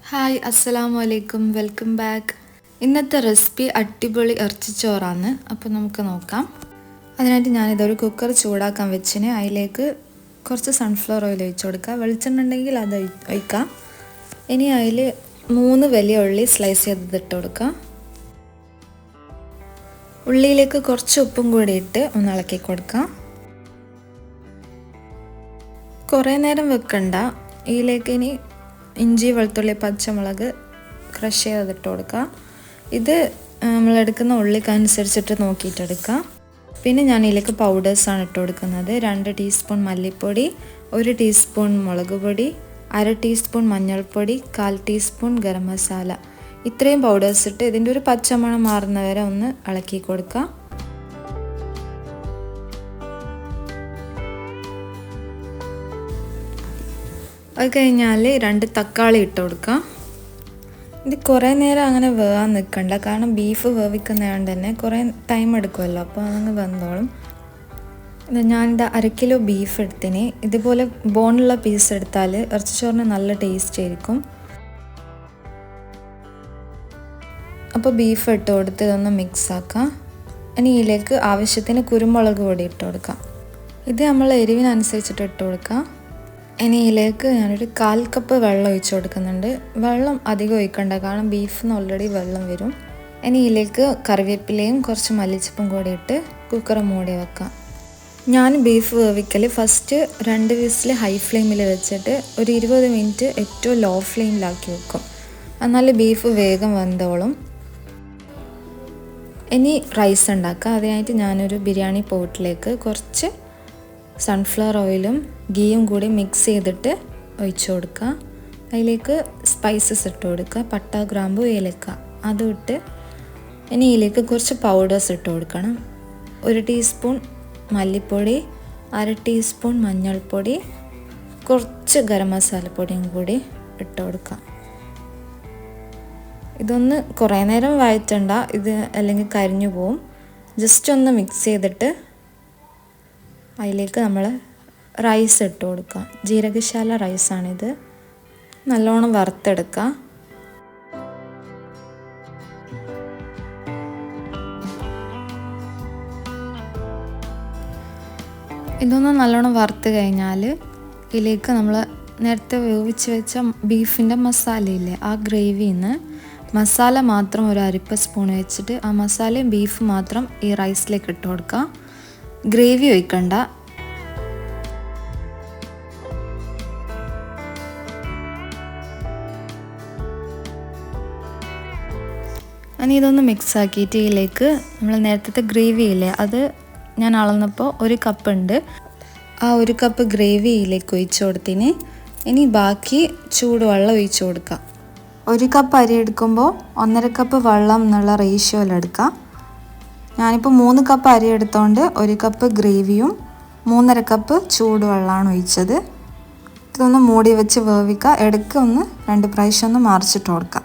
Hi അസ്സലാമു അലൈക്കും welcome back. ഇന്നത്തെ റെസിപ്പി അടിപൊളി ഇറച്ചിച്ചോറാണ്. അപ്പോൾ നമുക്ക് നോക്കാം. അതിനായിട്ട് ഞാനിതൊരു കുക്കർ ചൂടാക്കാൻ വെച്ചിന്. അതിലേക്ക് കുറച്ച് സൺഫ്ലവർ ഓയിൽ ഒഴിച്ച് കൊടുക്കുക. വെളിച്ചെണ്ണ ഉണ്ടെങ്കിൽ അത് ഒഴിക്കാം. ഇനി അതിൽ 3 വലിയ ഉള്ളി സ്ലൈസ് ചെയ്തിട്ട് കൊടുക്കുക. ഉള്ളിയിലേക്ക് കുറച്ച് ഉപ്പും കൂടി ഇട്ട് ഒന്ന് ഇളക്കി കൊടുക്കാം. കുറേ നേരം വെക്കണ്ട. ഇതിലേക്ക് ഇനി ഇഞ്ചി വെളുത്തുള്ളി പച്ചമുളക് ക്രഷ് ചെയ്തിട്ട് കൊടുക്കുക. ഇത് നമ്മളെടുക്കുന്ന ഉള്ളിക്കനുസരിച്ചിട്ട് നോക്കിയിട്ടെടുക്കുക. പിന്നെ ഞാൻ ഇതിലേക്ക് പൗഡേഴ്സാണ് ഇട്ട് കൊടുക്കുന്നത്. 2 ടീസ്പൂൺ മല്ലിപ്പൊടി, 1 ടീസ്പൂൺ മുളക് പൊടി, 1/2 ടീസ്പൂൺ മഞ്ഞൾപ്പൊടി, 1/4 ടീസ്പൂൺ ഗരം മസാല. ഇത്രയും പൗഡേഴ്സ് ഇട്ട് ഇതിൻ്റെ ഒരു പച്ചമണം മാറുന്നവരെ ഒന്ന് ഇളക്കി കൊടുക്കുക. അത് കഴിഞ്ഞാൽ 2 തക്കാളി ഇട്ട് കൊടുക്കാം. ഇത് കുറേ നേരം അങ്ങനെ വേവാൻ നിൽക്കണ്ട, കാരണം ബീഫ് വേവിക്കുന്നതുകൊണ്ട് തന്നെ കുറേ ടൈം എടുക്കുമല്ലോ, അപ്പോൾ അതങ്ങ് വെന്തോളും. ഞാനിത് 1/2 കിലോ ബീഫ് എടുത്തിന്. ഇതുപോലെ ബോണുള്ള പീസ് എടുത്താൽ ഇറച്ചിച്ചോറിന് നല്ല ടേസ്റ്റ് ആയിരിക്കും. അപ്പോൾ ബീഫ് ഇട്ട് കൊടുത്ത് ഇതൊന്ന് മിക്സ് ആക്കാം. ഇനി ഇതിലേക്ക് ആവശ്യത്തിന് കുരുമുളക് പൊടി ഇട്ട് കൊടുക്കാം. ഇത് നമ്മൾ എരിവിനനുസരിച്ചിട്ട് ഇട്ട് കൊടുക്കാം. ഇനി ഇതിലേക്ക് ഞാനൊരു 1/4 കപ്പ് വെള്ളം ഒഴിച്ച് കൊടുക്കുന്നുണ്ട്. വെള്ളം അധികം ഒഴിക്കണ്ട, കാരണം ബീഫിൽ നിന്ന് ഓൾറെഡി വെള്ളം വരും. ഇനി ഇതിലേക്ക് കറിവേപ്പിലയും കുറച്ച് മല്ലിച്ചപ്പും കൂടി ഇട്ട് കുക്കർ മൂടി വെക്കാം. ഞാൻ ബീഫ് വേവിക്കൽ ഫസ്റ്റ് 2 വിസിൽ ഹൈ ഫ്ലെയിമിൽ വെച്ചിട്ട് ഒരു 20 മിനിറ്റ് ഏറ്റവും ലോ ഫ്ലെയിമിലാക്കി വെക്കും. എന്നാൽ ബീഫ് വേഗം വെന്തോളും. ഇനി റൈസ് ഉണ്ടാക്കാം. അതിനായിട്ട് ഞാനൊരു ബിരിയാണി പോട്ടിലേക്ക് കുറച്ച് സൺഫ്ലവർ ഓയിലും ഗീയും കൂടി മിക്സ് ചെയ്തിട്ട് ഒഴിച്ചു കൊടുക്കുക. അതിലേക്ക് സ്പൈസസ് ഇട്ട് കൊടുക്കുക. പട്ട, ഗ്രാമ്പു, ഏലക്ക അതും ഇട്ട് ഇനി ഇതിലേക്ക് കുറച്ച് പൗഡേഴ്സ് ഇട്ട് കൊടുക്കണം. 1 ടീസ്പൂൺ മല്ലിപ്പൊടി, 1/2 ടീസ്പൂൺ മഞ്ഞൾപ്പൊടി, കുറച്ച് ഗരം മസാലപ്പൊടിയും കൂടി ഇട്ട് കൊടുക്കാം. ഇതൊന്ന് കുറേ നേരം വഴറ്റണ്ട, ഇത് അല്ലെങ്കിൽ കരിഞ്ഞു പോവും. ജസ്റ്റ് ഒന്ന് മിക്സ് ചെയ്തിട്ട് അതിലേക്ക് നമ്മൾ റൈസ് ഇട്ട് കൊടുക്കുക. ജീരകശാല റൈസാണിത്. നല്ലോണം വറുത്തെടുക്കുക. ഇതൊന്ന് നല്ലോണം വറുത്ത് കഴിഞ്ഞാൽ ഇതിലേക്ക് നമ്മൾ നേരത്തെ വേവിച്ച് വെച്ച ബീഫിൻ്റെ മസാലയില്ലേ, ആ ഗ്രേവിയിൽ നിന്ന് മസാല മാത്രം ഒരു 1/2 സ്പൂൺ വെച്ചിട്ട് ആ മസാലയും ബീഫ് മാത്രം ഈ റൈസിലേക്ക് ഇട്ട് കൊടുക്കുക. ഗ്രേവി ഒഴിക്കണ്ട. ഇനി ഇതൊന്ന് മിക്സ് ആക്കിയിട്ട് ഇതിലേക്ക് നമ്മൾ നേരത്തെ ഗ്രേവി ഇല്ലേ, അത് ഞാൻ അളന്നപ്പോൾ 1 കപ്പ് ഉണ്ട്. ആ 1 കപ്പ് ഗ്രേവി ഇതിലേക്ക് ഒഴിച്ചു കൊടുത്തിന്. ഇനി ബാക്കി ചൂടുവെള്ളം ഒഴിച്ചു കൊടുക്കാം. 1 കപ്പ് അരി എടുക്കുമ്പോൾ 1.5 കപ്പ് വെള്ളം എന്നുള്ള റേഷ്യോയിലെടുക്കാം. ഞാനിപ്പോൾ 3 കപ്പ് അരി എടുത്തോണ്ട് 1 കപ്പ് ഗ്രേവിയും 3.5 കപ്പ് ചൂടുവെള്ളമാണ് ഒഴിച്ചത്. ഇതൊന്ന് മൂടി വെച്ച് വേവിക്കുക. ഇടയ്ക്ക് ഒന്ന് 2 പ്രാവശ്യം ഒന്ന് മറിച്ചിട്ട് കൊടുക്കാം.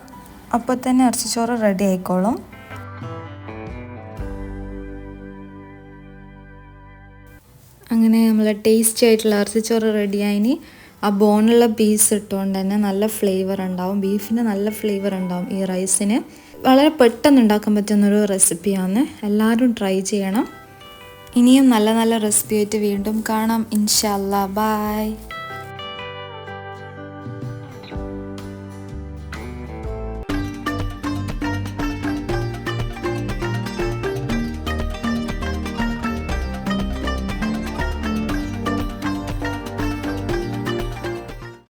അപ്പോൾ തന്നെ ഇറച്ചിച്ചോറ് റെഡി ആയിക്കോളും. അങ്ങനെ നമ്മൾ ടേസ്റ്റി ആയിട്ടുള്ള ഇറച്ചിച്ചോറ് റെഡിയായിനി. ആ ബോണുള്ള പീസ് ഇട്ടുകൊണ്ട് തന്നെ നല്ല ഫ്ലേവർ ഉണ്ടാവും, ബീഫിന് നല്ല ഫ്ലേവർ ഉണ്ടാവും. ഈ റൈസിന് വളരെ പെട്ടെന്ന് ഉണ്ടാക്കാൻ പറ്റുന്നൊരു റെസിപ്പിയാണ്. എല്ലാവരും ട്രൈ ചെയ്യണം. ഇനിയും നല്ല നല്ല റെസിപ്പി ആയിട്ട് വീണ്ടും കാണാം ഇൻഷാ അല്ലാ. ബൈ.